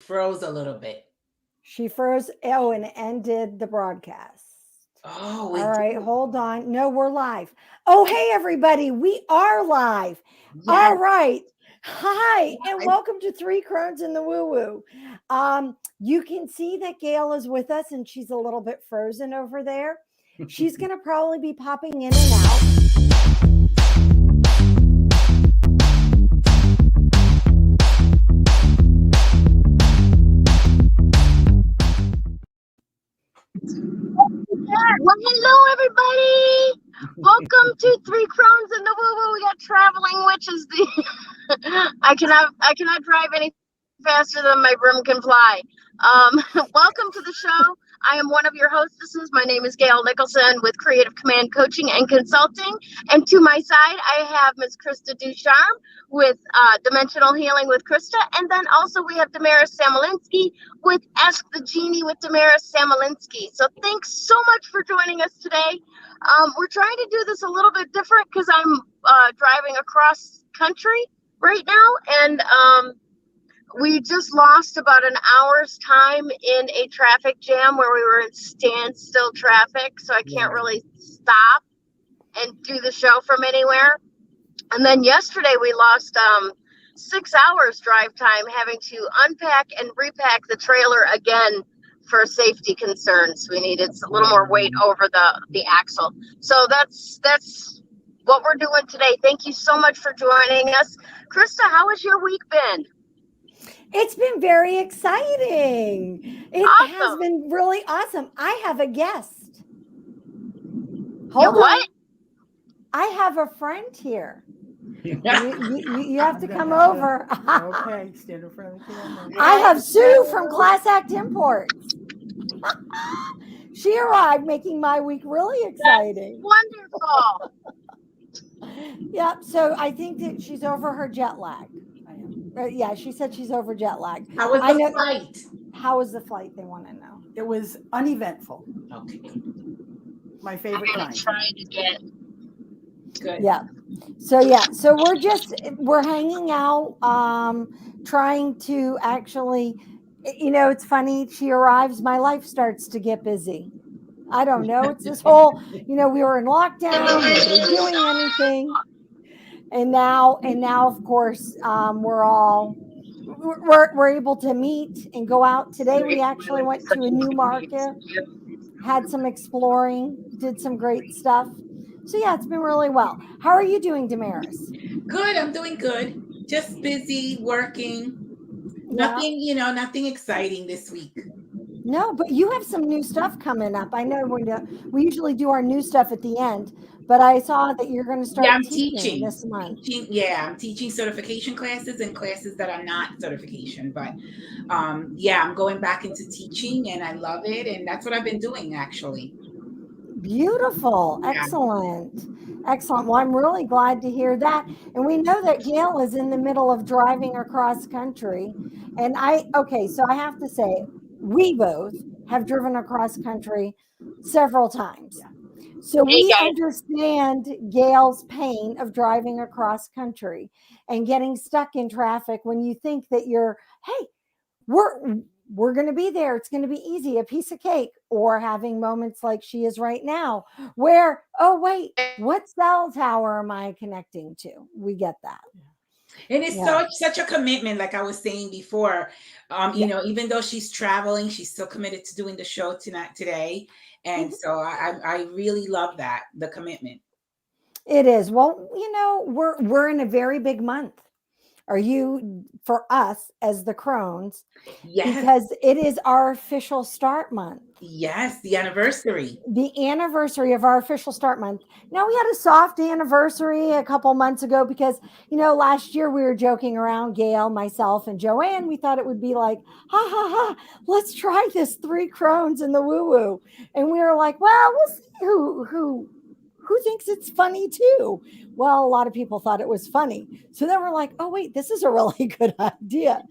froze a little bit. She froze. Oh, and ended the broadcast. Oh, all right, hold on. No, we're live. Oh, hey, everybody. We are live. Yes. All right. Hi, and welcome to Three Crones in the Woo Woo. You can see that Gayle is with us, and she's a little bit frozen over there. She's going to probably be popping in and out. Well, hello, everybody. Welcome to Three Crones in the Woo Woo. We got traveling witches. I cannot drive any faster than my broom can fly. Welcome to the show. I am one of your hostesses. My name is Gayle Nicholson with Creative Command Coaching and Consulting. And to my side, I have Miss Krista Ducharme with Dimensional Healing with Krista. And then also we have Damaris Samolinski with Ask the Genie with Damaris Samolinski. So thanks so much for joining us today. We're trying to do this a little bit different because I'm driving across country right now. And we just lost about an hour's time in a traffic jam where we were in standstill traffic. So I can't really stop and do the show from anywhere. And then yesterday we lost 6 hours drive time having to unpack and repack the trailer again for safety concerns. We needed a little more weight over the axle. So that's what we're doing today. Thank you so much for joining us. Krista, how has your week been? It's been very exciting. It has been really awesome. I have a guest. Hold on. I have a friend here. You have to come over. Okay, stand in front of the camera. I have Sue from Class Act Imports. She arrived, making my week really exciting. That's wonderful. Yeah, so I think that she's over her jet lag. Yeah, she said she's over jet lag. How was the flight? How was the flight? They want to know. It was uneventful. Okay. My favorite kind. Trying to get good. Yeah. So we're hanging out, trying to actually, it's funny. She arrives, my life starts to get busy. I don't know. It's this whole, we were in lockdown, we weren't doing anything. And now, of course, we're able to meet and go out. Today, we actually went to a new market, had some exploring, did some great stuff. So yeah, it's been really well. How are you doing, Damaris? Good. I'm doing good. Just busy working. Nothing, nothing exciting this week. No, but you have some new stuff coming up. I know we usually do our new stuff at the end. But I saw that you're going to start teaching this month. I'm teaching certification classes and classes that are not certification. But I'm going back into teaching and I love it. And that's what I've been doing, actually. Beautiful. Yeah. Excellent. Well, I'm really glad to hear that. And we know that Gayle is in the middle of driving across country. And so I have to say, we both have driven across country several times. Yeah. So we understand Gayle's pain of driving across country and getting stuck in traffic when you think that we're going to be there. It's going to be easy, a piece of cake, or having moments like she is right now where, oh, wait, what cell tower am I connecting to? We get that. And it's such a commitment, like I was saying before. Even though she's traveling, she's still committed to doing the show today. And so I really love that, the commitment. It is. Well, we're in a very big month. Are you, for us as the Crones? Yes. Because it is our official start month. Yes, the anniversary. The anniversary of our official start month. Now, we had a soft anniversary a couple months ago because, last year we were joking around, Gayle, myself, and Joanne. We thought it would be like, ha, ha, ha, let's try this Three Crones in the Woo Woo. And we were like, well, we'll see who who thinks it's funny too? Well, a lot of people thought it was funny. So then we're like, oh, wait, this is a really good idea.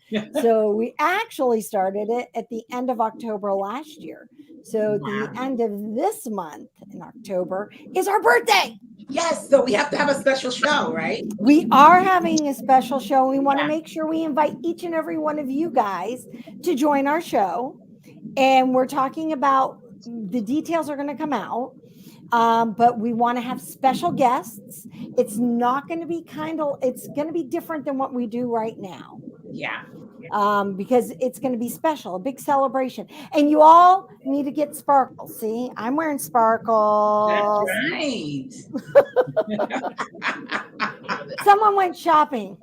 So we actually started it at the end of October last year. So the end of this month in October is our birthday. Yes, so we have to have a special show, right? We are having a special show. We want to make sure we invite each and every one of you guys to join our show. And we're talking about the details are going to come out. But we want to have special guests. It's not going to be it's going to be different than what we do right now. Yeah. Because it's going to be special, a big celebration. And you all need to get sparkles. See, I'm wearing sparkles. That's right. Someone went shopping.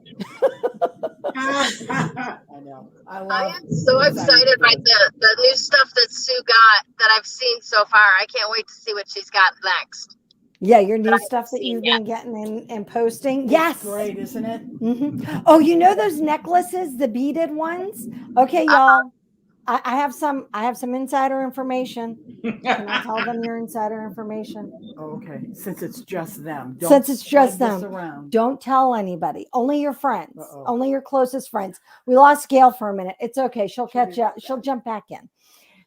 I know. I am so excited by the new stuff that Sue got that I've seen so far. I can't wait to see what she's got next. Yeah, your new stuff that you've been getting and posting. Yes. It's great, isn't it? Mm-hmm. Oh, you know those necklaces, the beaded ones? Okay, y'all. I have some insider information. Can I tell them your insider information? Oh, okay. Since it's just them. Since it's just spread this them. around. Don't tell anybody. Only your friends. Uh-oh. Only your closest friends. We lost Gayle for a minute. It's okay. She'll catch up. She'll jump back in.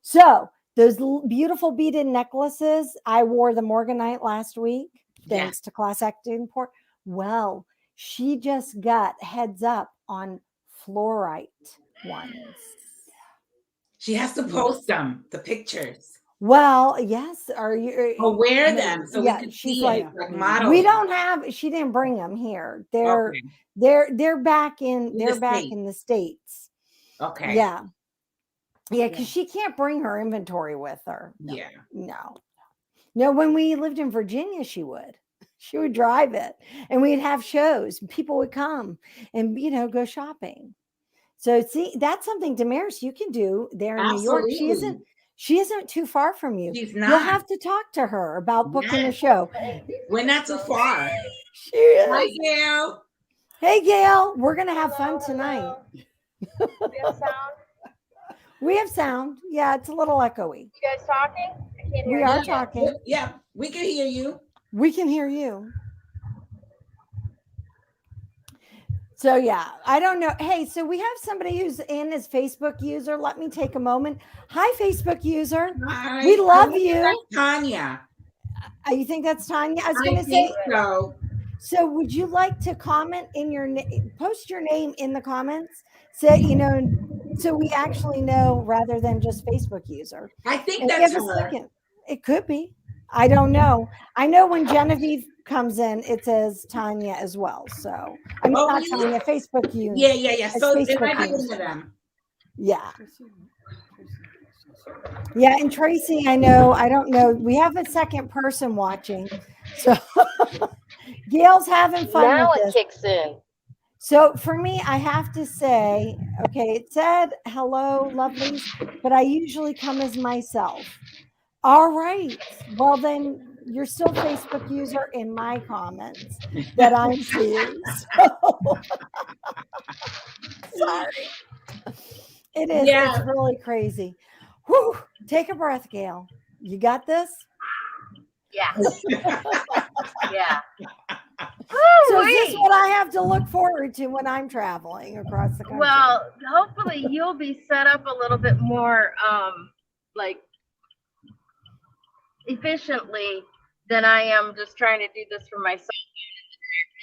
So those beautiful beaded necklaces, I wore the Morganite last week, thanks to Class Act Import. Well, she just got heads up on fluorite ones. She has to post them, the pictures. Well, yes. Are you? Or wear them so we can she's see like, it, model. We don't have. She didn't bring them here. They're back in. They're back in the States. Okay. Yeah. Yeah, because she can't bring her inventory with her. Yeah. No. When we lived in Virginia, she would. She would drive it, and we'd have shows. And people would come and go shopping. So see, that's something, Damaris, you can do there in New York. She isn't too far from you. She's not. You'll have to talk to her about booking a show. We're not too far. She is. Hi, Gayle. Hey, Gayle, we're gonna have fun tonight. We have sound. We have sound. Yeah, it's a little echoey. You guys talking? I can't hear We you. are talking. Yeah, we can hear you. We can hear you. So yeah, I don't know. Hey, so we have somebody who's in as Facebook user. Let me take a moment. Hi, Facebook user. Hi. We love you. Tanya. You think that's Tanya? I was going to think say. so. So would you like to comment in your post your name in the comments? So so we actually know rather than just Facebook user. I think And that's give a her. second. It could be. I don't know. I know when Genevieve comes in, it says Tanya as well. So I mean, not Tanya, Facebook user. Yeah. So it Facebook might be user. one of them. Yeah. Yeah, and Tracy, I don't know. We have a second person watching. So Gayle's having fun Now with it this. kicks in. So for me, I have to say, okay, it said hello, lovelies, but I usually come as myself. All right. Well, then you're still Facebook user in my comments that I'm seeing. So, sorry. It is. Yeah. It's really crazy. Whew. Take a breath, Gayle. You got this? Yeah. Yeah. So is this what I have to look forward to when I'm traveling across the country? Well, hopefully you'll be set up a little bit more like efficiently than I am just trying to do this for myself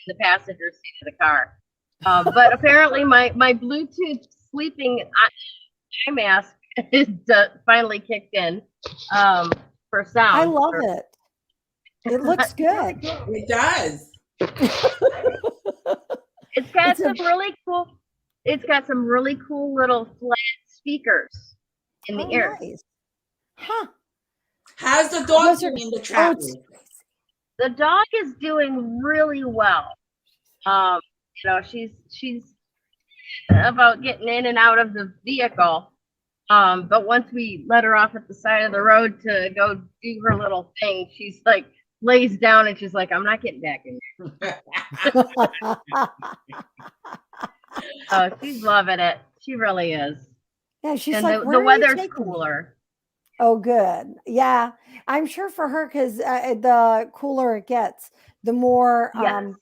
in the passenger seat of the car. But apparently my Bluetooth sleeping eye mask is finally kicked in for sound. I love it. It looks good. It does. It's got some really cool little flat speakers in the ear. Nice. Huh. How's the dog doing the travel? The dog is doing really well. She's about getting in and out of the vehicle. But once we let her off at the side of the road to go do her little thing, she's like lays down and she's like, I'm not getting back in there. Oh, she's loving it. She really is. Yeah, she's And like, the where are you weather's taking me? cooler. Oh, good. Yeah, I'm sure for her because the cooler it gets, the more Yes.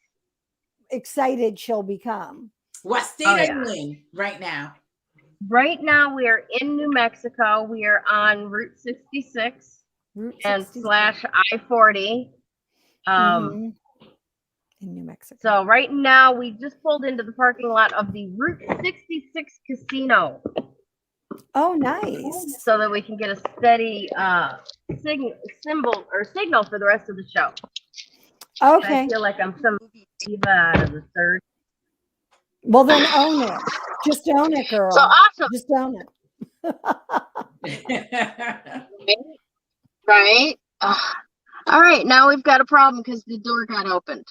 excited she'll become. What state Oh, are yeah. you in right now? Right now, we are in New Mexico. We are on Route 66 Route and 66 slash I-40. in New Mexico. So right now, we just pulled into the parking lot of the Route 66 casino Oh, nice. so that we can get a steady signal for the rest of the show. Okay. I feel like I'm some diva out of the third. Well, then own it. Just own it, girl. So awesome. Just own it. Right? All right, now we've got a problem because the door got opened.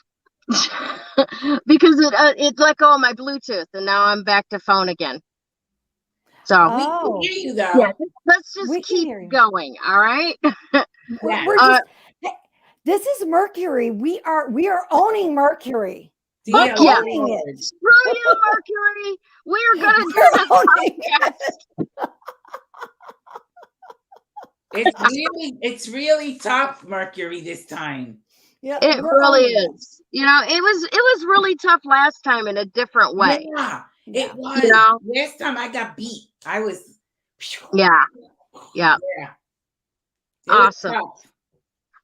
Because it let go of my Bluetooth, and now I'm back to phone again. So We can hear you though. yeah, let's We just can keep hear you. going. All right. Yeah. We're just, this is Mercury. We are owning Mercury. Dear Fuck yeah. Owning Lord. it. Screw you, Mercury. We're gonna do We're this owning podcast. It's really tough, Mercury, this time. Yeah, It we're really owning it. is. You know, it was really tough last time in a different way. Yeah, Yeah. it was. You know? Last time I got beat. I was Yeah. Yeah. yeah. It was Awesome. tough.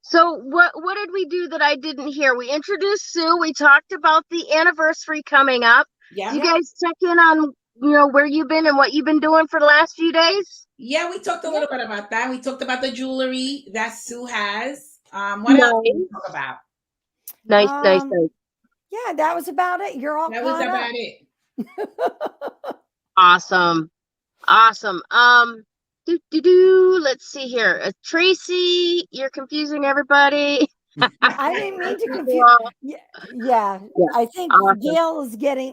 So what did we do that I didn't hear? We introduced Sue. We talked about the anniversary coming up. Yeah. You guys check in on where you've been and what you've been doing for the last few days? Yeah, we talked a little bit about that. We talked about the jewelry that Sue has. What else did we talk about? Nice. Yeah, that was about it. You're all That was caught about up. it. Awesome. Let's see here. Tracy, you're confusing everybody. I didn't mean to confuse. Yeah. I think Awesome.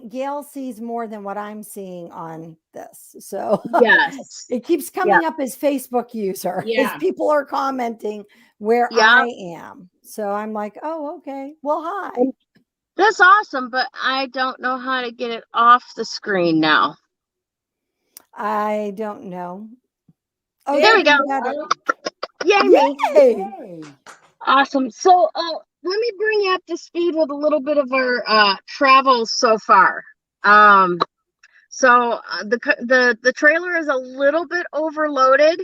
Gail sees more than what I'm seeing on this. So Yes. it keeps coming up as Facebook user Yeah. as people are commenting where Yeah. I am. So I'm like, oh, okay. Well, hi. That's awesome, but I don't know how to get it off the screen now. I don't know. Oh, There we go. Yay. Awesome. So let me bring you up to speed with a little bit of our travels so far. So the trailer is a little bit overloaded.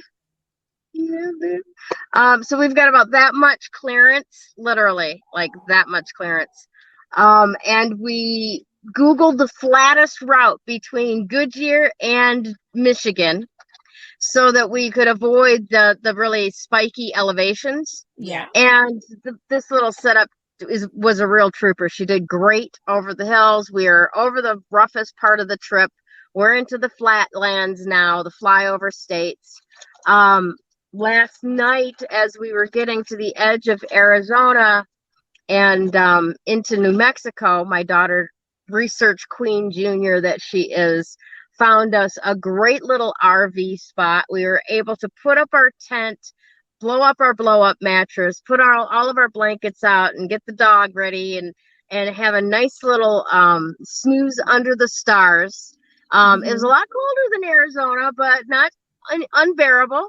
So we've got about that much clearance, literally like that much clearance. And we Googled the flattest route between Goodyear and Michigan so that we could avoid the really spiky elevations. Yeah. And this little setup was a real trooper. She did great over the hills. We are over the roughest part of the trip. We're into the flatlands now, the flyover states. Last night, as we were getting to the edge of Arizona and into New Mexico, my daughter, Research Queen Junior that she is, found us a great little RV spot. We were able to put up our tent, blow up our blow-up mattress, put all of our blankets out, and get the dog ready, and have a nice little snooze under the stars. It was a lot colder than Arizona, but not unbearable.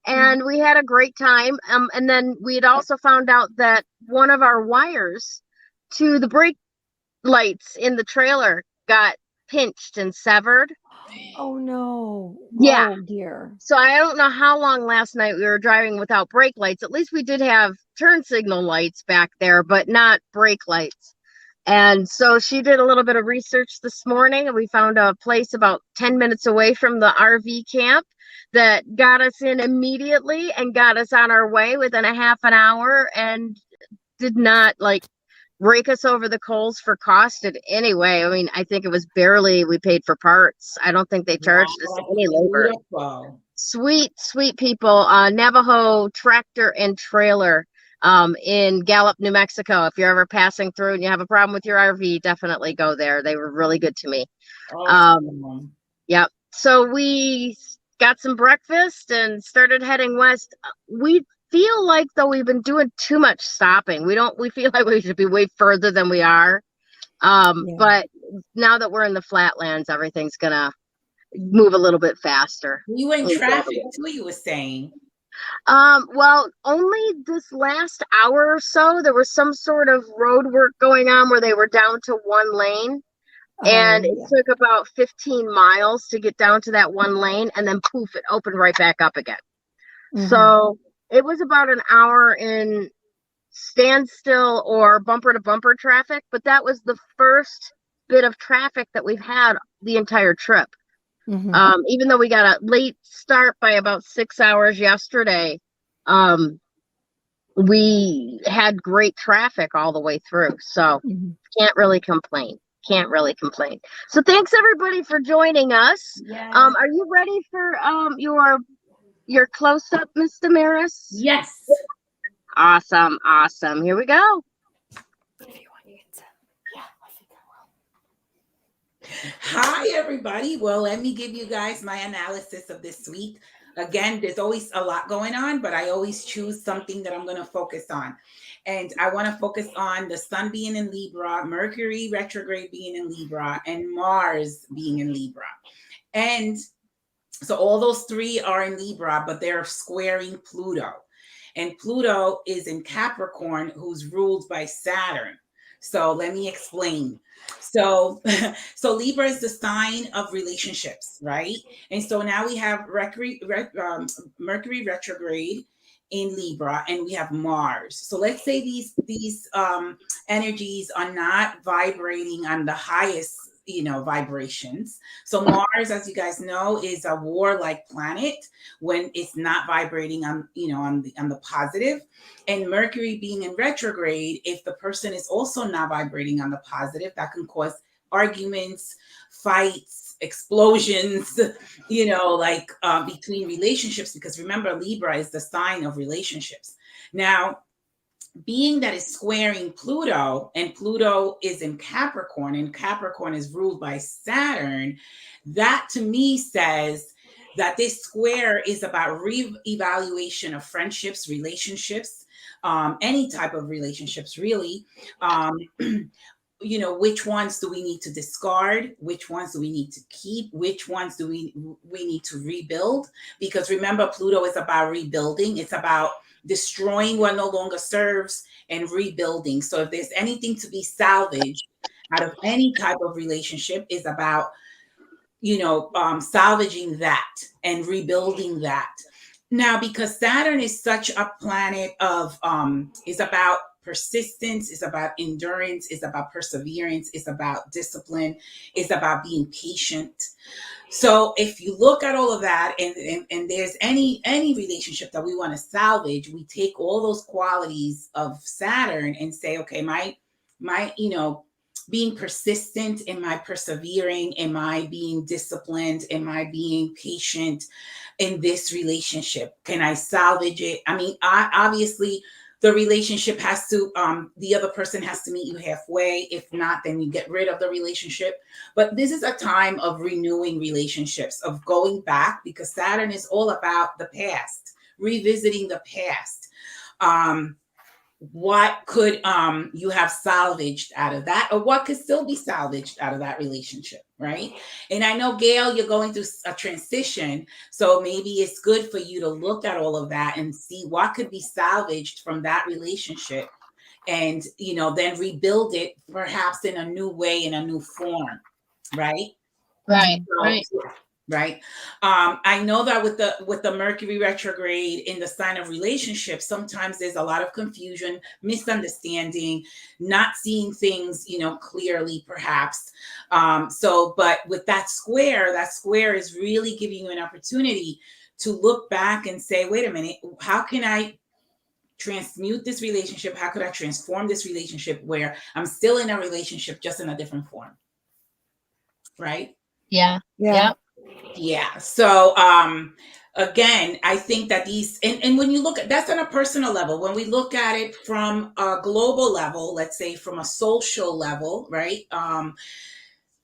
And we had a great time. And then we had also found out that one of our wires to the brake lights in the trailer got pinched and severed. Oh no. Yeah. Oh dear. So I don't know how long last night we were driving without brake lights. At least we did have turn signal lights back there, but not brake lights. And so she did a little bit of research this morning, and we found a place about 10 minutes away from the RV camp that got us in immediately and got us on our way within a half an hour, and did not rake us over the coals for cost in any way. I mean, I think it was barely we paid for parts. I don't think they charged us any labor. Beautiful. Sweet people. Navajo Tractor and Trailer in Gallup, New Mexico. If you're ever passing through and you have a problem with your RV, definitely go there. They were really good to me. Awesome. Yep. So we got some breakfast and started heading west. We feel like though we've been doing too much stopping. We feel like we should be way further than we are. But now that we're in the flatlands, everything's gonna move a little bit faster. You in traffic too, you were saying. Well, only this last hour or so, there was some sort of road work going on where they were down to one lane. And it took about 15 miles to get down to that one lane, and then poof, it opened right back up again. So it was about an hour in standstill or bumper to bumper traffic, but that was the first bit of traffic that we've had the entire trip. Even though we got a late start by about 6 hours yesterday, we had great traffic all the way through. So can't really complain. Can't really complain. So thanks everybody for joining us. Are you ready for your close up, Miss Damaris? Yes. Awesome. Here we go. Hi, everybody. Well, let me give you guys my analysis of this week. Again, there's always a lot going on, but I always choose something that I'm going to focus on. And I want to focus on the sun being in Libra, Mercury retrograde being in Libra, and Mars being in Libra. And so all those three are in Libra, but they're squaring Pluto. And Pluto is in Capricorn, who's ruled by Saturn. So let me explain. So Libra is the sign of relationships, right? And so now we have Mercury retrograde in Libra, and we have Mars. So let's say these energies are not vibrating on the highest vibrations. So Mars, as you guys know, is a warlike planet when it's not vibrating on the positive. And Mercury being in retrograde, if the person is also not vibrating on the positive, that can cause arguments, fights, explosions, between relationships, because remember, Libra is the sign of relationships. Now, being that it's squaring Pluto, and Pluto is in Capricorn, and Capricorn is ruled by Saturn, that to me says that this square is about re-evaluation of friendships, relationships, any type of relationships, really. Which ones do we need to discard? Which ones do we need to keep? Which ones do we need to rebuild? Because remember, Pluto is about rebuilding. It's about destroying what no longer serves and rebuilding. So if there's anything to be salvaged out of any type of relationship, is about, salvaging that and rebuilding that. Now, because Saturn is such a planet of, is about persistence, is about endurance, is about perseverance, is about discipline, is about being patient. So if you look at all of that, and there's any relationship that we want to salvage, we take all those qualities of Saturn and say, okay, my being persistent, am I persevering? Am I being disciplined? Am I being patient in this relationship? Can I salvage it? I mean, obviously the relationship has to, the other person has to meet you halfway. If not, then you get rid of the relationship. But this is a time of renewing relationships, of going back, because Saturn is all about the past, revisiting the past. What could you have salvaged out of that, or what could still be salvaged out of that relationship, right? And I know, Gayle, you're going through a transition, so maybe it's good for you to look at all of that and see what could be salvaged from that relationship, and then rebuild it perhaps in a new way, in a new form, right? Right. I know that with the Mercury retrograde in the sign of relationships, sometimes there's a lot of confusion, misunderstanding, not seeing things, clearly, perhaps. But with that square is really giving you an opportunity to look back and say, wait a minute, how can I transmute this relationship? How could I transform this relationship where I'm still in a relationship, just in a different form? Right? Yeah. Yeah. So again, I think that these, and when you look at that's on a personal level, when we look at it from a global level, let's say from a social level, right?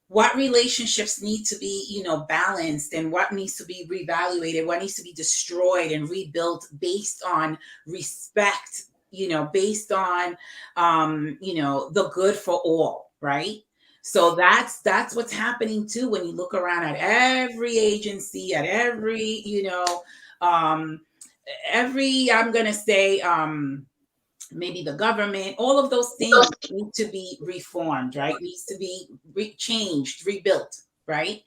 What relationships need to be, balanced, and what needs to be reevaluated, what needs to be destroyed and rebuilt based on respect, based on, the good for all, right? So that's what's happening too when you look around at every agency, at every I'm going to say, maybe the government, all of those things need to be reformed, right? Needs to be changed, rebuilt, right?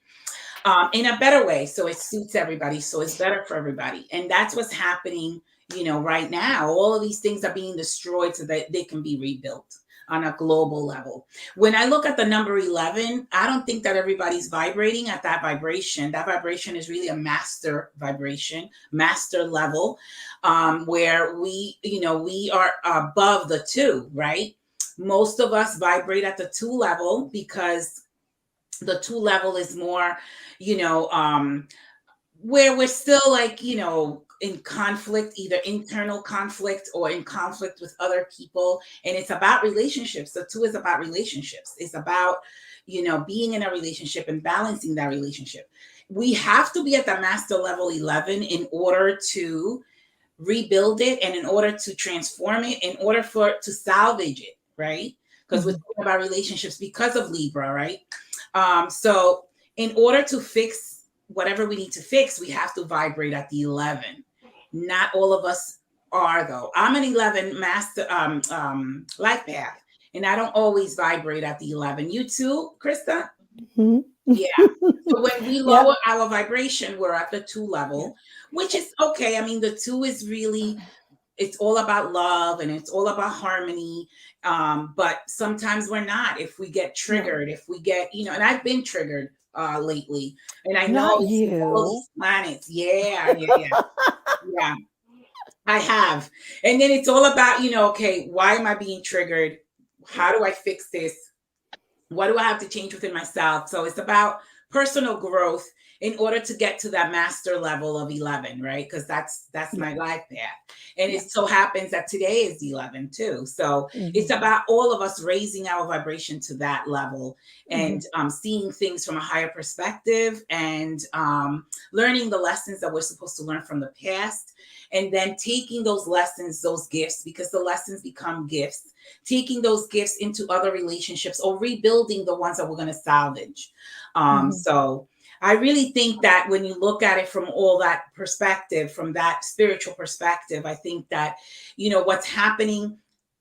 In a better way, so it suits everybody, so it's better for everybody. And that's what's happening, right now. All of these things are being destroyed so that they can be rebuilt on a global level. When I look at the number 11, I don't think that everybody's vibrating at that vibration. That vibration is really a master vibration, master level, where we are above the 2, right? Most of us vibrate at the 2 level because the 2 level is more, where we're still like, in conflict, either internal conflict or in conflict with other people. And it's about relationships. The 2 is about relationships. It's about, being in a relationship and balancing that relationship. We have to be at the master level 11 in order to rebuild it and in order to transform it, in order for it to salvage it, right? Because we're talking about relationships because of Libra, right? So in order to fix whatever we need to fix, we have to vibrate at the 11. Not all of us are, though. I'm an 11 master life path, and I don't always vibrate at the 11. You too, Krista? Mm-hmm. Yeah. So when we lower our vibration, we're at the 2 level, which is okay. I mean, the 2 is really, it's all about love and it's all about harmony. But sometimes we're not. If we get triggered, if we get, and I've been triggered lately, and I know Not it's you. all these planets. Yeah. Yeah, I have. And then it's all about, okay, why am I being triggered? How do I fix this? What do I have to change within myself? So it's about personal growth in order to get to that master level of 11, right? Because that's my life path. And it so happens that today is 11 too. So it's about all of us raising our vibration to that level and seeing things from a higher perspective and learning the lessons that we're supposed to learn from the past. And then taking those lessons, those gifts, because the lessons become gifts, taking those gifts into other relationships or rebuilding the ones that we're going to salvage. So I really think that when you look at it from all that perspective, from that spiritual perspective, I think that, what's happening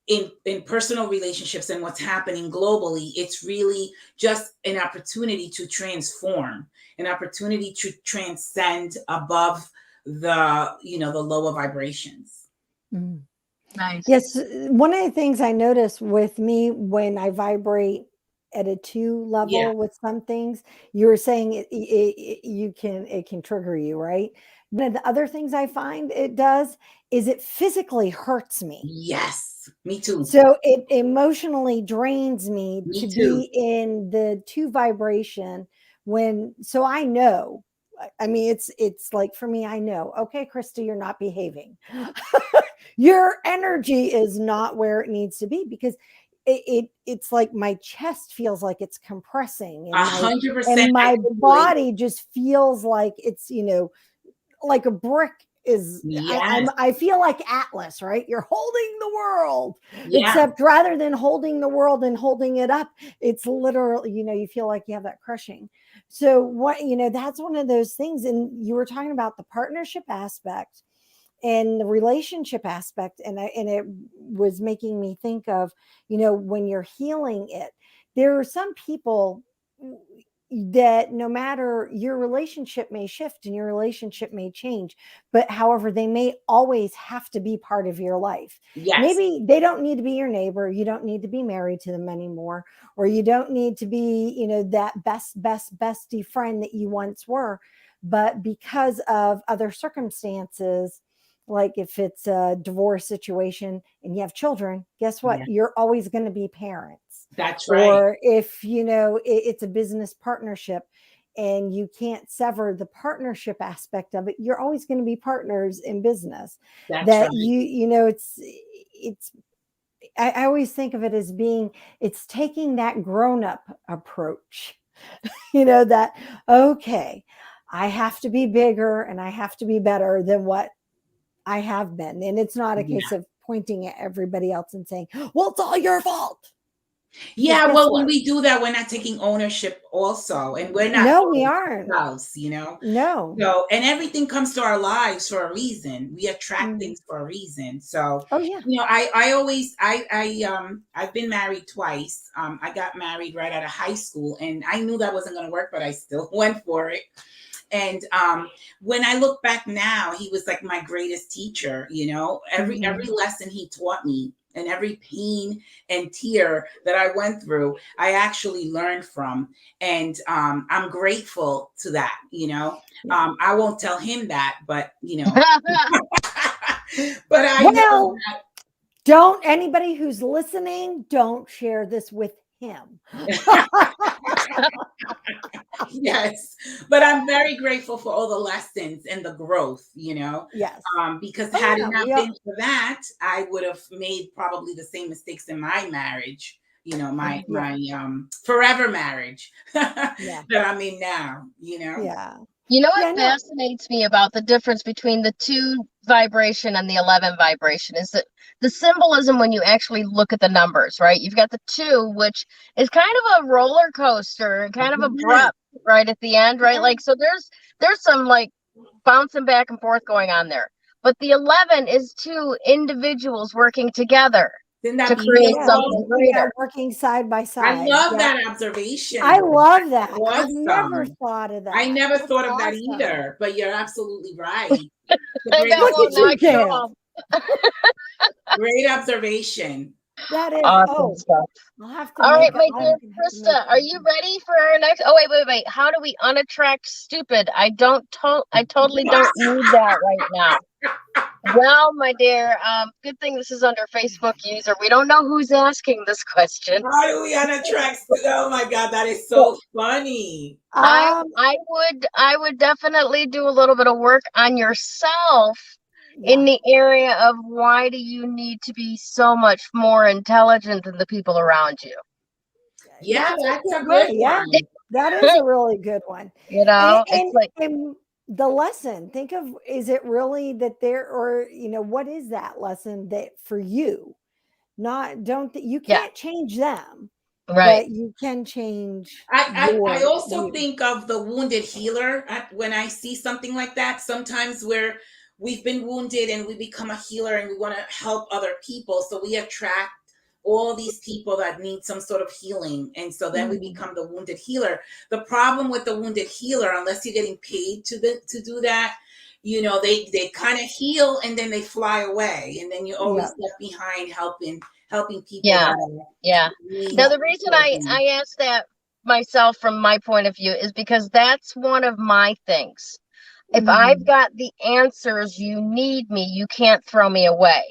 in personal relationships and what's happening globally, it's really just an opportunity to transform, an opportunity to transcend above the lower vibrations. Nice. Yes, one of the things I notice with me when I vibrate at a 2 level with some things, you were saying it can trigger you, right? One of the other things I find it does is it physically hurts me. Yes, me too. So it emotionally drains me to too. be in the 2 vibration so I know. I mean, it's like for me, I know, okay, Krista, you're not behaving. Your energy is not where it needs to be because it's like my chest feels like it's compressing and 100%. my body just feels like it's, like a brick is Yes. I feel like Atlas, right? You're holding the world, Yeah. except rather than holding the world and holding it up, it's literally, you feel like you have that crushing. So that's one of those things. And you were talking about the partnership aspect and the relationship aspect. And it was making me think of, when you're healing it, there are some people that no matter your relationship may shift and your relationship may change, but however, they may always have to be part of your life. Yes. Maybe they don't need to be your neighbor. You don't need to be married to them anymore, or you don't need to be, that bestie friend that you once were. But because of other circumstances, like if it's a divorce situation and you have children, guess what? Yeah. You're always going to be parents. That's right. Or if, it's a business partnership and you can't sever the partnership aspect of it, you're always going to be partners in business. That's that right. It's I always think of it as it's taking that grown-up approach, that, okay, I have to be bigger and I have to be better than what I have been. And it's not a case of pointing at everybody else and saying, well, it's all your fault. Yeah, guess well, when what? we do that, we're not taking ownership also, and we're not No, we owning aren't. ourselves, you know? No. So, and everything comes to our lives for a reason. We attract Mm. things for a reason. So, Oh yeah. you know, I've been married twice. I got married right out of high school, and I knew that wasn't going to work, but I still went for it. And when I look back now, he was like my greatest teacher. You know, every lesson he taught me, and every pain and tear that I went through, I actually learned from, and I'm grateful to that. You know, I won't tell him that, but you know, but I know that. Don't anybody who's listening, don't share this with him. Yes, but I'm very grateful for all the lessons and the growth, you know. Yes. Because Oh, had yeah, it not we are. been for that, I would have made probably the same mistakes in my marriage, you know, my forever marriage that I'm in now, you know. Yeah. You know what Yeah, no. fascinates me about the difference between the 2 vibration and the 11 vibration is that the symbolism when you actually look at the numbers, right? You've got the 2, which is kind of a roller coaster, kind of abrupt right at the end, right? Like, so there's some like bouncing back and forth going on there. But the 11 is 2 individuals working together to create something greater. Working side by I side. love that observation. I love that. I've Awesome. never thought of that. I never That's thought of that awesome. either, but you're absolutely right. I got Look one at you, knocked Gayle. off. Great observation. That is Awesome stuff. I'll have to All right, make my it. dear Krista, are you ready for our next? Oh, wait. How do we unattract stupid? I totally don't need that right now. Well, my dear, good thing this is under Facebook user. We don't know who's asking this question. How do we unattract? Oh my God, that is so funny. I would definitely do a little bit of work on yourself in the area of why do you need to be so much more intelligent than the people around you? Yeah, that's a good one. That is a really good one. You know, it's like the lesson. Think of, is it really that there, or you know, what is that lesson that for you? You can't change them, right? But you can change. I also think of the wounded healer when I see something like that. Sometimes where we've been wounded and we become a healer and we want to help other people, so we attract all these people that need some sort of healing, and so then we become the wounded healer. The problem with the wounded healer, unless you're getting paid to do that, you know, they kind of heal and then they fly away, and then you're always left behind helping people. Now the reason I asked that myself from my point of view is because that's one of my things. If I've got the answers you need me, you can't throw me away.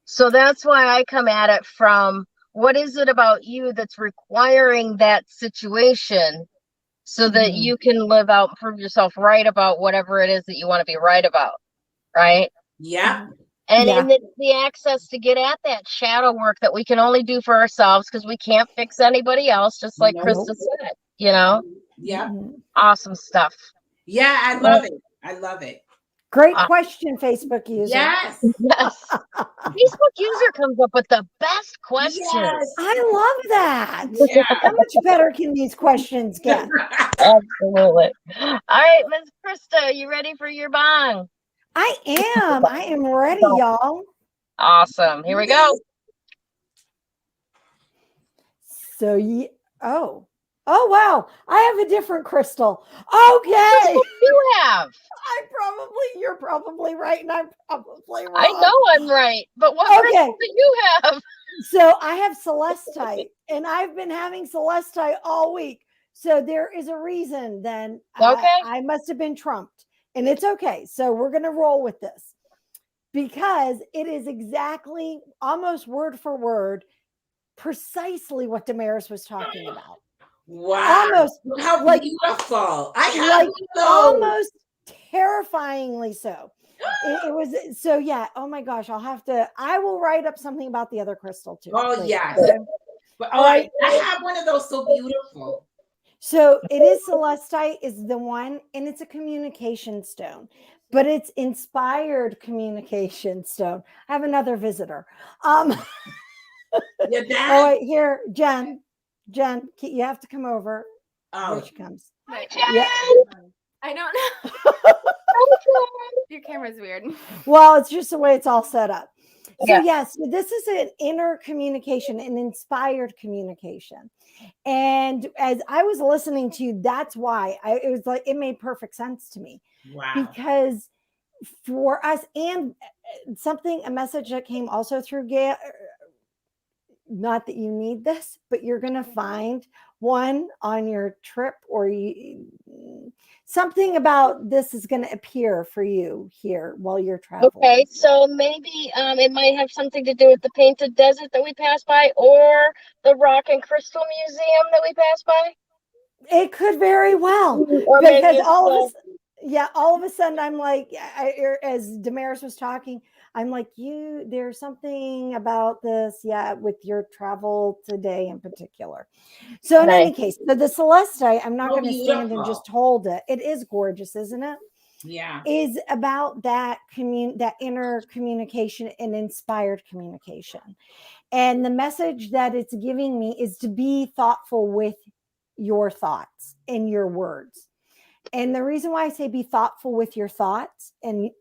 So that's why I come at it from, what is it about you that's requiring that situation so that you can live out and prove yourself right about whatever it is that you want to be right about, right? Yeah. And it's the access to get at that shadow work that we can only do for ourselves because we can't fix anybody else, just like Krista said, you know? Yeah. Awesome stuff. Yeah, I love it. I love it. Great question, Facebook user. Yes. Facebook user comes up with the best questions. Yes. I love that. Yeah. How much better can these questions get? Absolutely. All right, Ms. Krista, you ready for your bong? I am ready, y'all. Awesome. Here we go. So oh wow, I have a different crystal. Okay. What do you have? You're probably right, and I'm probably wrong. I know I'm right, but what crystal do you have? So I have celestite, and I've been having celestite all week. So there is a reason then. I must have been trumped, and it's okay. So we're going to roll with this because it is exactly, almost word for word, precisely what Damaris was talking about. Wow. Almost how beautiful. I have almost terrifyingly so. It was so, oh my gosh, I will write up something about the other crystal too. Oh yeah. But I have one of those, so beautiful. So it is celestite is the one, and it's a communication stone, but it's inspired communication stone. I have another visitor. Your Oh, dad? wait, here, Jen, you have to come over. Here Oh, she comes. Hi, Yeah. Jen. I don't know. Hi, Jen. Your camera's weird. Well, it's just the way it's all set up. So Yeah. yes, this is an inner communication, an inspired communication. And as I was listening to you, that's why it was like, it made perfect sense to me, wow. because for us, and a message that came also through Gayle, not that you need this, but you're going to find one on your trip, or something about this is going to appear for you here while you're traveling. Okay, so maybe it might have something to do with the painted desert that we passed by, or the Rock and Crystal Museum that we passed by. It could very well, Or maybe because it's all of a sudden I'm like, as Damaris was talking, I'm like, there's something about this, with your travel today in particular. So in any case, so the Celestite, I'm not So going to stand and beautiful. just hold it. It is gorgeous, isn't it? Yeah. Is about that that inner communication and inspired communication. And the message that it's giving me is to be thoughtful with your thoughts and your words. And the reason why I say be thoughtful with your thoughts and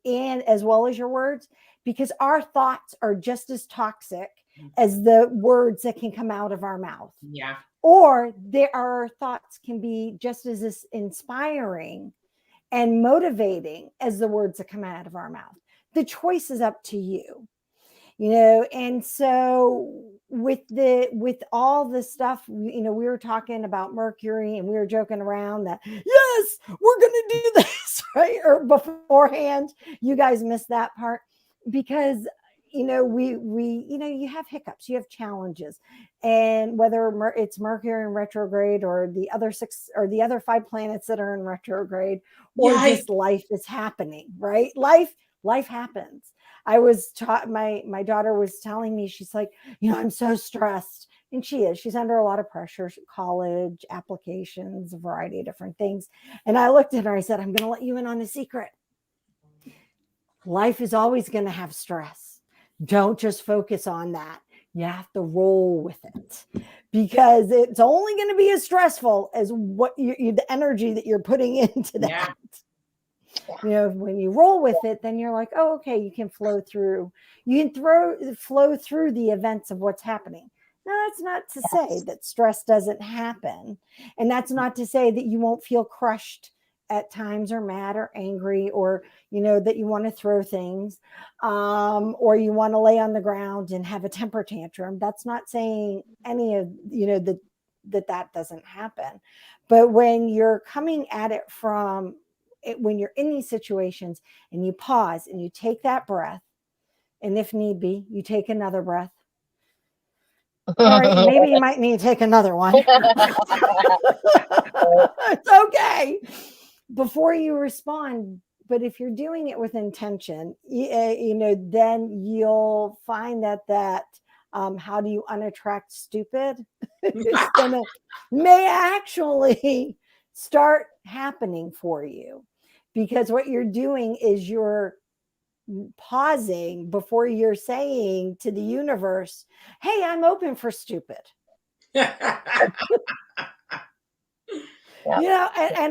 as well as your words, because our thoughts are just as toxic as the words that can come out of our mouth. Yeah. Or our thoughts can be just as inspiring and motivating as the words that come out of our mouth. The choice is up to you. And so with all the stuff, we were talking about Mercury, and we were joking around that, yes, we're going to do this, right? Or beforehand, you guys missed that part, because you have hiccups, you have challenges, and whether it's Mercury in retrograde, or the other 6 or the other 5 planets that are in retrograde, or just life is happening, right? Life happens. I was taught, my daughter was telling me, she's like, I'm so stressed. And she's under a lot of pressure, college applications, a variety of different things. And I looked at her, I said, I'm going to let you in on a secret. Life is always going to have stress. Don't just focus on that. You have to roll with it, because it's only going to be as stressful as what the energy that you're putting into that. When you roll with it, then you're like, oh, okay, you can flow through. You can flow through the events of what's happening. Now, that's not to say that stress doesn't happen. And that's not to say that you won't feel crushed at times, or mad, or angry, or, that you want to throw things, or you want to lay on the ground and have a temper tantrum. That's not saying any of, that doesn't happen. But when you're coming at it from when you're in these situations, and you pause and you take that breath, and if need be, you take another breath. All right, maybe you might need to take another one. It's okay before you respond. But if you're doing it with intention, then you'll find that how do you unattract stupid may actually start happening for you, because what you're doing is you're pausing before you're saying to the universe, hey, I'm open for stupid. And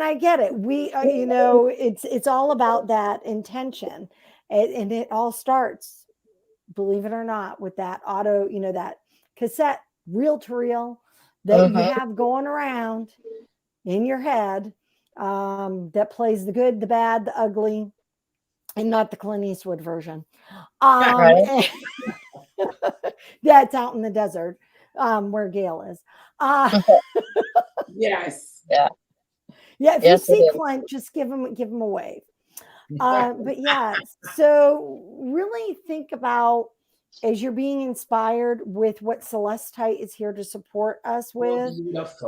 I get it. We it's all about that intention, and it all starts, believe it or not, with that that cassette, reel to reel, that you have going around in your head, that plays the good, the bad, the ugly, and not the Clint Eastwood version. Right. That's out in the desert, where Gayle is. Yes. Yeah. Yeah. If you see Clint, just give him a wave. But yeah, so really think about, as you're being inspired with what Celestite is here to support us with,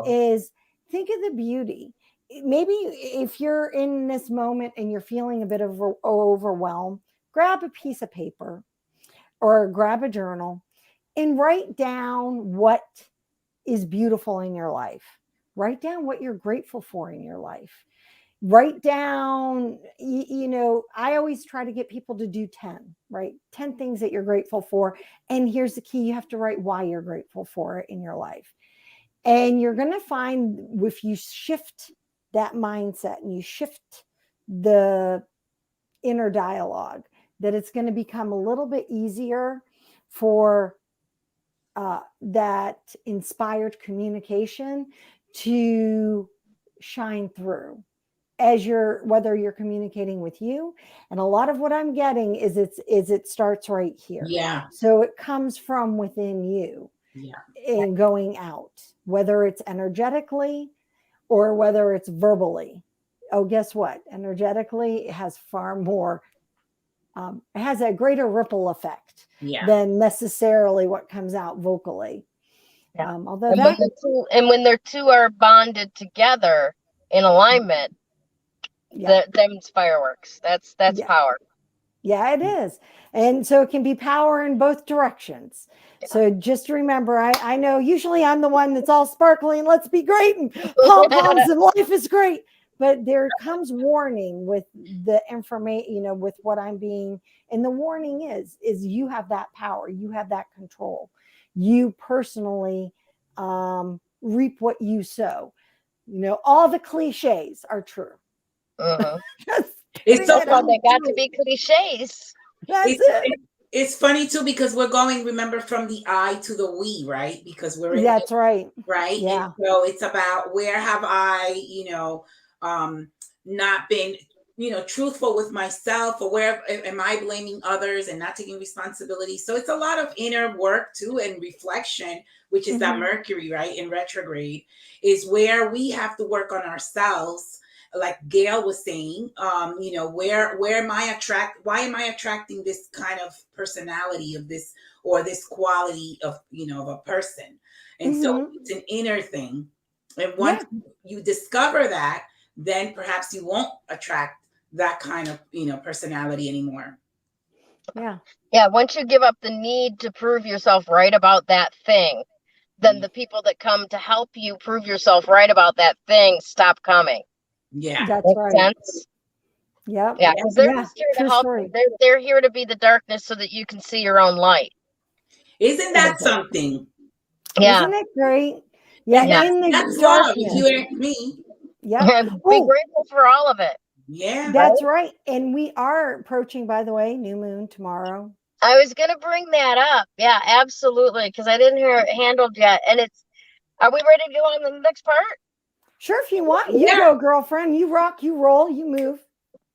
is think of the beauty. Maybe if you're in this moment and you're feeling a bit of overwhelm, grab a piece of paper or grab a journal and write down what is beautiful in your life. Write down what you're grateful for in your life. write down, I always try to get people to do 10, right? 10 things that you're grateful for. And here's the key. You have to write why you're grateful for it in your life. And you're going to find if you shift that mindset and you shift the inner dialogue, that it's going to become a little bit easier for that inspired communication to shine through as whether you're communicating with you. And a lot of what I'm getting is it starts right here. Yeah. So it comes from within you. Yeah. And going out, whether it's energetically or whether it's verbally. Oh, guess what? Energetically, it has far more, it has a greater ripple effect than necessarily what comes out vocally. Yeah. Although when the two are bonded together in alignment, them's fireworks. That's power. Yeah, it is. And so it can be power in both directions. Yeah. So just remember, I know usually I'm the one that's all sparkling, let's be great, and pom-poms and life is great. But there comes warning with the information, with what I'm being. And the warning is you have that power. You have that control. You personally reap what you sow. All the cliches are true. It's so fun. They got to be cliches. It's funny too, because we're going, remember, from the I to the we, right? Because we're in that's right. Right. Yeah. And so it's about where have I, not been, truthful with myself, or where am I blaming others and not taking responsibility? So it's a lot of inner work too, and reflection, which is that Mercury, right, in retrograde, is where we have to work on ourselves. Like Gayle was saying, where am I why am I attracting this kind of personality of this, or this quality of, of a person? And so it's an inner thing. And once you discover that, then perhaps you won't attract that kind of, personality anymore. Yeah. Yeah. Once you give up the need to prove yourself right about that thing, then the people that come to help you prove yourself right about that thing stop coming. Yeah, that's Makes right. Sense? Yep. Yeah, because they're just here to help you. They're here to be the darkness so that you can see your own light. Isn't that something? Yeah. Isn't it great? Yeah. In the that's darkness. love, if you ask me. Yeah. Be grateful for all of it. Yeah. That's right. And we are approaching, by the way, new moon tomorrow. I was going to bring that up. Yeah, absolutely. Because I didn't hear it handled yet. And are we ready to go on to the next part? Sure, if you want. You go, girlfriend. You rock, you roll, you move.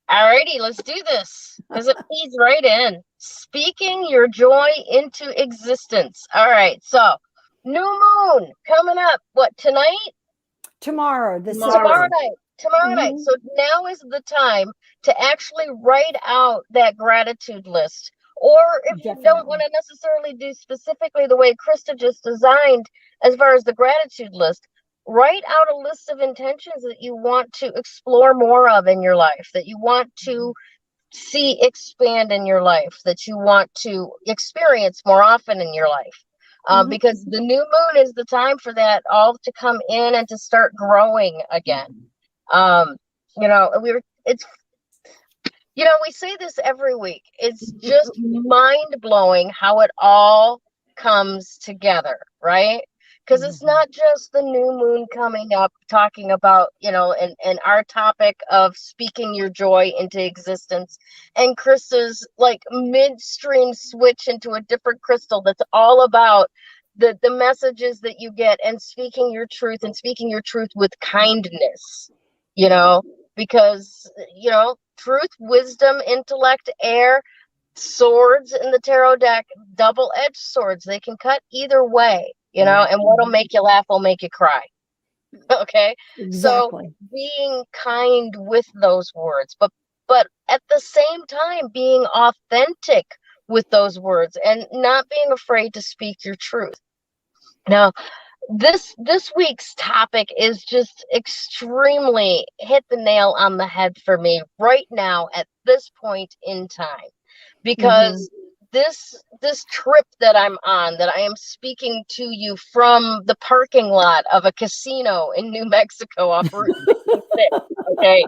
All righty, let's do this. Because it feeds right in. Speaking your joy into existence. All right, so new moon coming up. What, tonight? Tomorrow night. So now is the time to actually write out that gratitude list. Or if you don't want to necessarily do specifically the way Krista just designed as far as the gratitude list, write out a list of intentions that you want to explore more of in your life, that you want to see expand in your life, that you want to experience more often in your life. Because the new moon is the time for that all to come in and to start growing again. We say this every week. It's just mind blowing how it all comes together, right? Because it's not just the new moon coming up talking about, and our topic of speaking your joy into existence, and Krista's like midstream switch into a different crystal that's all about the messages that you get and speaking your truth with kindness, because, truth, wisdom, intellect, air, swords in the tarot deck, double-edged swords. They can cut either way, and what'll make you laugh will make you cry. Okay. Exactly. So being kind with those words, but at the same time being authentic with those words and not being afraid to speak your truth. Now, this week's topic is just extremely hit the nail on the head for me right now at this point in time, because this trip that I'm on, that I am speaking to you from the parking lot of a casino in New Mexico off Route 66, okay,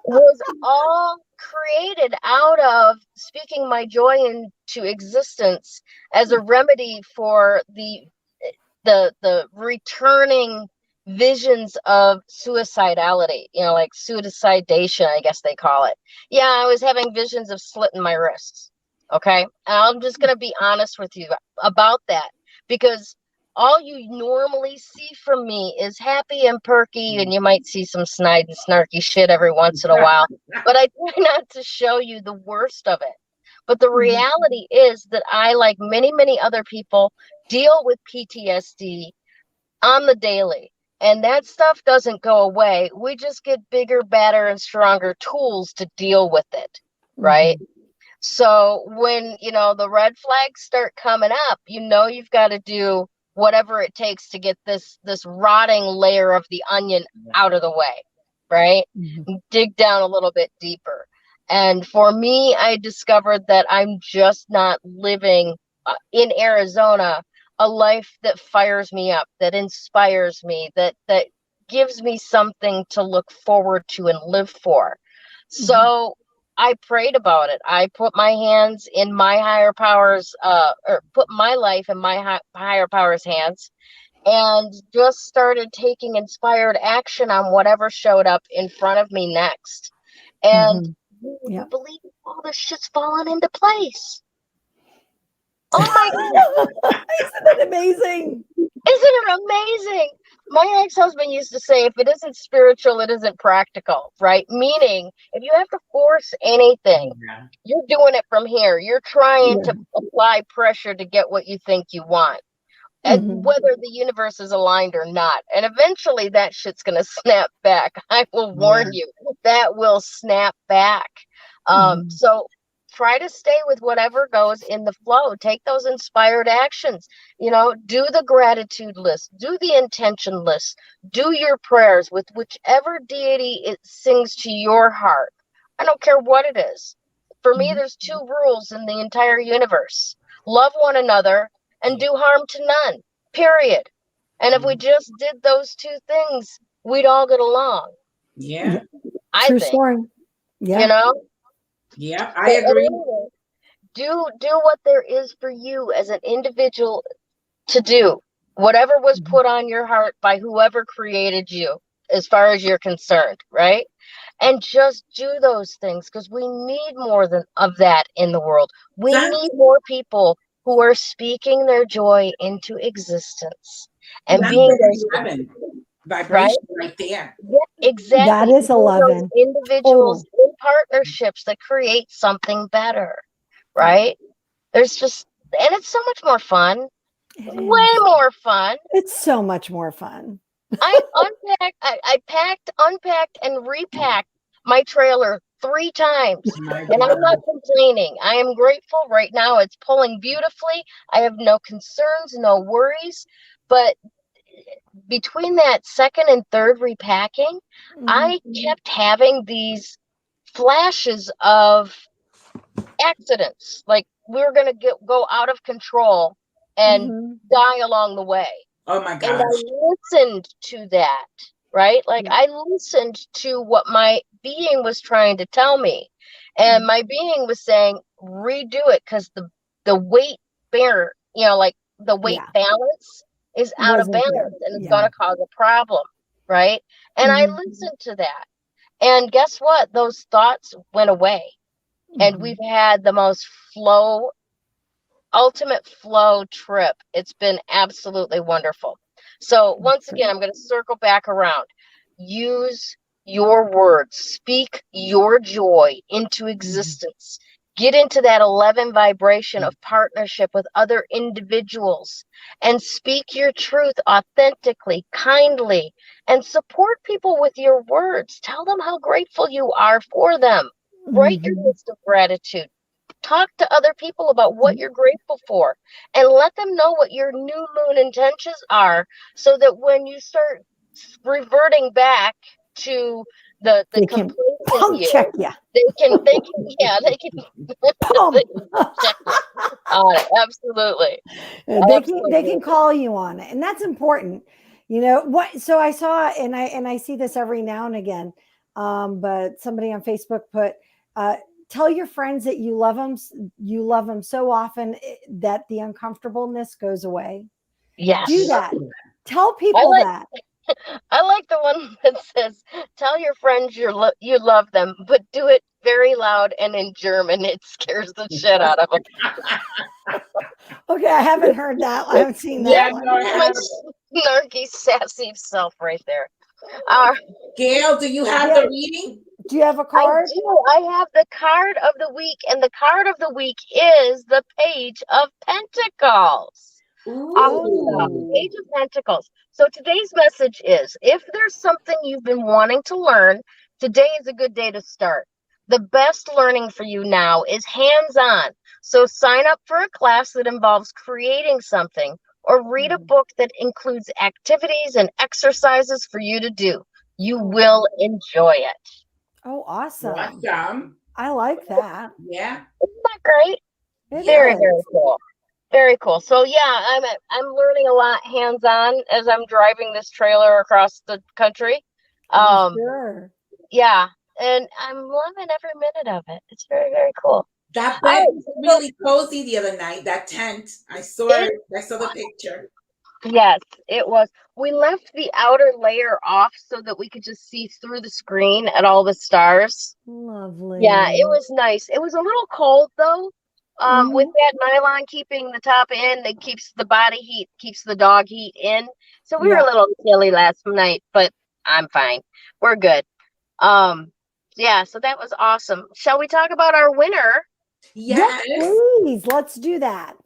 was all created out of speaking my joy into existence as a remedy for the returning visions of suicidality, like suicidation, I guess they call it. Yeah, I was having visions of slitting my wrists. Okay. And I'm just going to be honest with you about that, because all you normally see from me is happy and perky, and you might see some snide and snarky shit every once in a while, but I try not to show you the worst of it. But the reality is that I, like many, many other people, deal with PTSD on the daily. And that stuff doesn't go away. We just get bigger, better, and stronger tools to deal with it, right? So when, the red flags start coming up, you've got to do whatever it takes to get this rotting layer of the onion out of the way, right? Dig down a little bit deeper. And for me, I discovered that I'm just not living in Arizona a life that fires me up, that inspires me, that gives me something to look forward to and live for. So I prayed about it. I put my hands in my higher powers, or put my life in my higher powers' hands, and just started taking inspired action on whatever showed up in front of me next. And you wouldn't believe all this shit's falling into place. Oh my God. Isn't it amazing? Isn't it amazing? My ex-husband used to say, if it isn't spiritual, it isn't practical, right? Meaning, if you have to force anything, you're doing it from here. You're trying to apply pressure to get what you think you want. And whether the universe is aligned or not. And eventually that shit's going to snap back. I will warn you, that will snap back. So try to stay with whatever goes in the flow. Take those inspired actions. Do the gratitude list. Do the intention list. Do your prayers with whichever deity it sings to your heart. I don't care what it is. For me, there's two rules in the entire universe. Love one another and do harm to none, period. And if we just did those two things, we'd all get along. Yeah. I True think. story. Yeah. Yeah, I agree. Anyway, do what there is for you as an individual to do. Whatever was put on your heart by whoever created you, as far as you're concerned, right? And just do those things, because we need more of that in the world. We need more people who are speaking their joy into existence and being vibration right there. Yeah, exactly. That is 11. Individuals in partnerships that create something better, right? There's just, and it's so much more fun. Way more fun. It's so much more fun. I packed, unpacked, and repacked my trailer 3 times. And I'm not complaining. I am grateful right now. It's pulling beautifully. I have no concerns, no worries. But between that second and third repacking, I kept having these flashes of accidents. Like we were going to go out of control and die along the way. Oh my gosh. And I listened to that, right? Like I listened to what my being was trying to tell me. And my being was saying, redo it, because the weight bearer, like the weight balance is out of balance and it's going to cause a problem, right? And I listened to that. And guess what? Those thoughts went away. And we've had the most ultimate flow trip. It's been absolutely wonderful. So once again, I'm going to circle back around. Use your words. Speak your joy into existence. Get into that 11 vibration of partnership with other individuals and speak your truth authentically, kindly, and support people with your words. Tell them how grateful you are for them. Write your list of gratitude. Talk to other people about what you're grateful for, and let them know what your new moon intentions are, so that when you start reverting back to the complacent check you. they can check you. Absolutely. They can call you on it, and that's important. You know what? So I saw, and I see this every now and again. But somebody on Facebook put, tell your friends that you love them. You love them so often that the uncomfortableness goes away. Yes. Do that. Tell people that. I like the one that says, "Tell your friends you love them, but do it very loud and in German. It scares the shit out of them." Okay, I haven't heard that. I haven't seen that. Yeah, one. no, My snarky, sassy self right there. Gayle, do you have the reading? Do you have a card? I do. I have the card of the week, and the card of the week is the Page of Pentacles. Awesome. Page of Pentacles. So today's message is, if there's something you've been wanting to learn, today is a good day to start. The best learning for you now is hands-on. So sign up for a class that involves creating something, or read a book that includes activities and exercises for you to do. You will enjoy it. Oh, awesome. Awesome. I like that. Yeah. Isn't that great? Very cool. Very cool. So yeah, I'm learning a lot hands-on as I'm driving this trailer across the country. Sure. Yeah, and I'm loving every minute of it. It's very, very cool. That bed was really cozy the other night. That tent. I saw it. I saw the picture. Yes, it was. We left the outer layer off so that we could just see through the screen at all the stars. Lovely. Yeah, it was nice. It was a little cold though. With that nylon keeping the top in, it keeps the body heat, keeps the dog heat in. So we were a little chilly last night, but I'm fine. We're good. Yeah, so that was awesome. Shall we talk about our winner? Yes. Please, let's do that.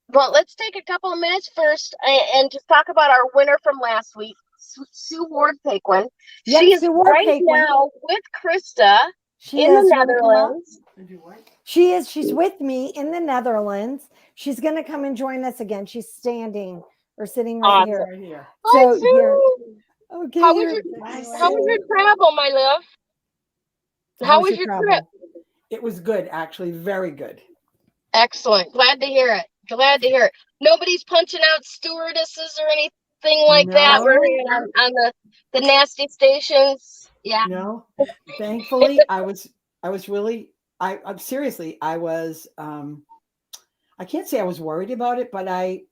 Well, let's take a couple of minutes first and just talk about our winner from last week, Sue Ward-Paquin. Yep, She is Sue right Ward-Paquin. now with Krista in the Netherlands. She is. She's with me in the Netherlands. She's going to come and join us again. She's standing or sitting right here. Right here. Hi, So Sue. here. Okay. How was your travel, my love? How was your trip? It was good, actually, very good. Excellent. Glad to hear it. Glad to hear it. Nobody's punching out stewardesses or anything like that. We're here on the nasty stations. Yeah. No, thankfully, I was really, I'm seriously, I was, I can't say I was worried about it, but I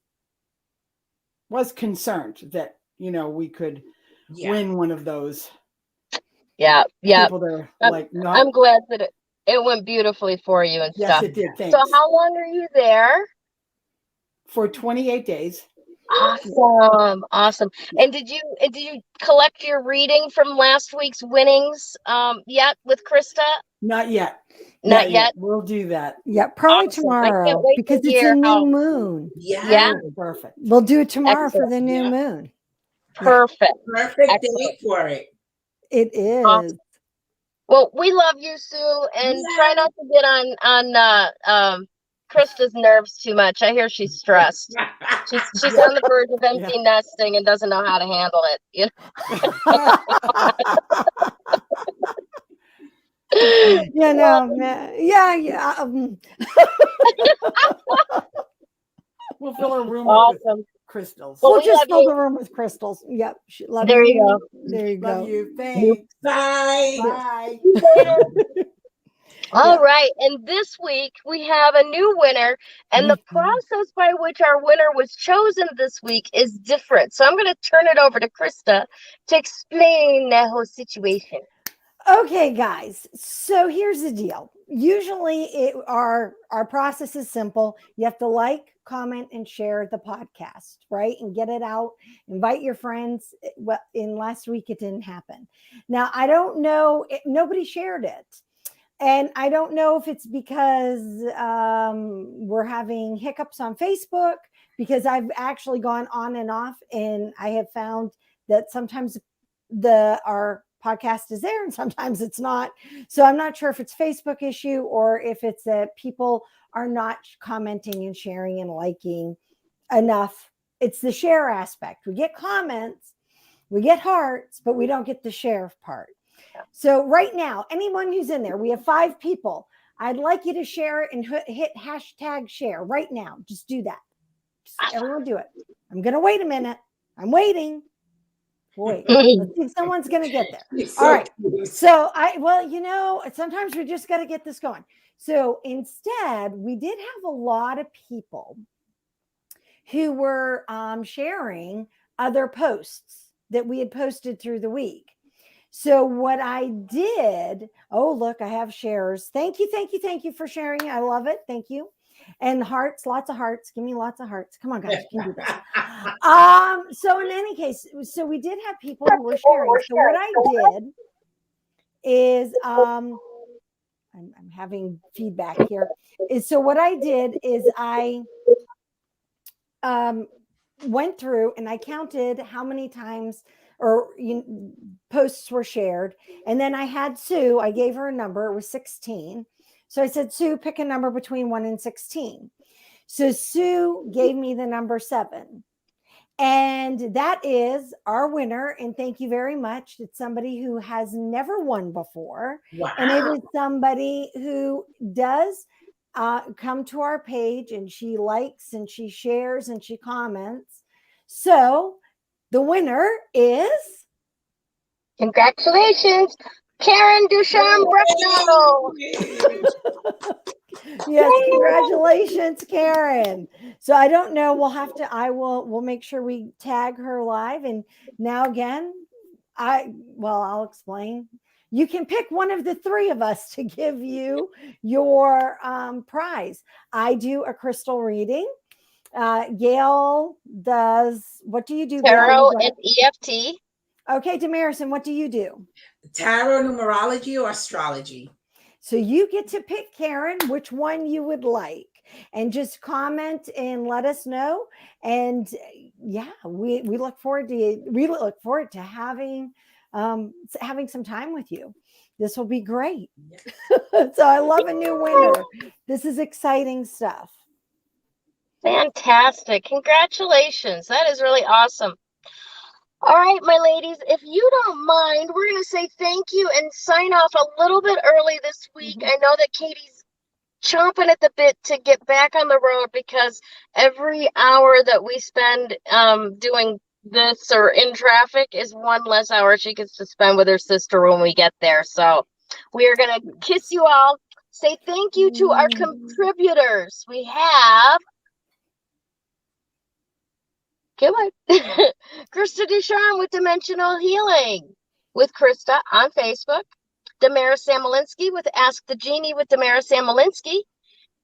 was concerned that, we could win one of those. Yeah. People that are like, no. I'm glad that it went beautifully for you and stuff. Yes, it did. Thanks. So how long are you there? For 28 days. Awesome. And did you collect your reading from last week's winnings yet with Krista? Not yet. Not yet. We'll do that. Yeah, probably tomorrow because it's a new moon. Yeah. Perfect. We'll do it tomorrow for the new moon. Perfect. Perfect date for it. It is. Awesome. Well, we love you, Sue, and try not to get on Krista's nerves too much. I hear she's stressed. She's on the verge of empty nesting and doesn't know how to handle it. We'll fill her room up with crystals. We'll just fill the room with crystals. Yep. There you go. There you go. Love you. Thanks. Bye. Bye. All right. And this week we have a new winner, and the process by which our winner was chosen this week is different. So I'm going to turn it over to Krista to explain the whole situation. Okay, guys. So here's the deal. Usually our process is simple. You have to like, comment, and share the podcast, right? And get it out. Invite your friends. Well, in last week, it didn't happen. Now, I don't know. Nobody shared it. And I don't know if it's because we're having hiccups on Facebook, because I've actually gone on and off, and I have found that sometimes our podcast is there and sometimes it's not. So I'm not sure if it's Facebook issue or if it's that people are not commenting and sharing and liking enough. It's the share aspect. We get comments, we get hearts, but we don't get the share part. So right now, anyone who's in there, we have 5 people. I'd like you to share it and hit hashtag share right now. Just do that. Just everyone do it. I'm going to wait a minute. I'm waiting. Wait, let's see if someone's going to get there. All right. So sometimes we just got to get this going. So instead, we did have a lot of people who were sharing other posts that we had posted through the week. So what I did, oh, look, I have shares. Thank you for sharing. I love it. Thank you. And hearts, lots of hearts. Give me lots of hearts. Come on, guys, you can do this. So in any case, so we did have people who were sharing. So what I did is, I'm having feedback here. So what I did is I went through and I counted how many times posts were shared. And then I had Sue, I gave her a number, it was 16. So I said, Sue, pick a number between 1 and 16. So Sue gave me the number 7. And that is our winner. And thank you very much. It's somebody who has never won before. Wow. And it is somebody who does come to our page, and she likes and she shares and she comments. So the winner is, congratulations, Karen Ducharme Brucknell. Yes, congratulations, Karen. So I don't know. We'll make sure we tag her live. And now again, I'll explain. You can pick one of the 3 of us to give you your prize. I do a crystal reading. Gayle does, what do you do? Tarot and EFT. Okay, Damaris, and what do you do? Tarot, numerology, or astrology. So you get to pick, Karen, which one you would like, and just comment and let us know. And yeah, we look forward to having some time with you. This will be great. So I love a new winner. This is exciting stuff. Fantastic. Congratulations. That is really awesome. All right, my ladies, if you don't mind, we're going to say thank you and sign off a little bit early this week. I know that Katie's chomping at the bit to get back on the road because every hour that we spend doing this or in traffic is one less hour she gets to spend with her sister when we get there. So we are going to kiss you all. Say thank you to our contributors. We have Krista Ducharme with Dimensional Healing with Krista on Facebook. Damaris Samolinski with Ask the Genie with Damaris Samolinski.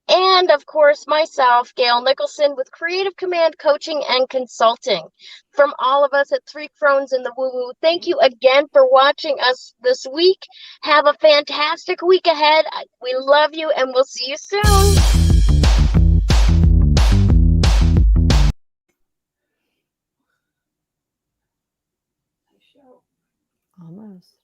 And of course, myself, Gayle Nicholson with Creative Command Coaching and Consulting. From all of us at 3 Crones in the Woo Woo, thank you again for watching us this week. Have a fantastic week ahead. We love you and we'll see you soon. Almost.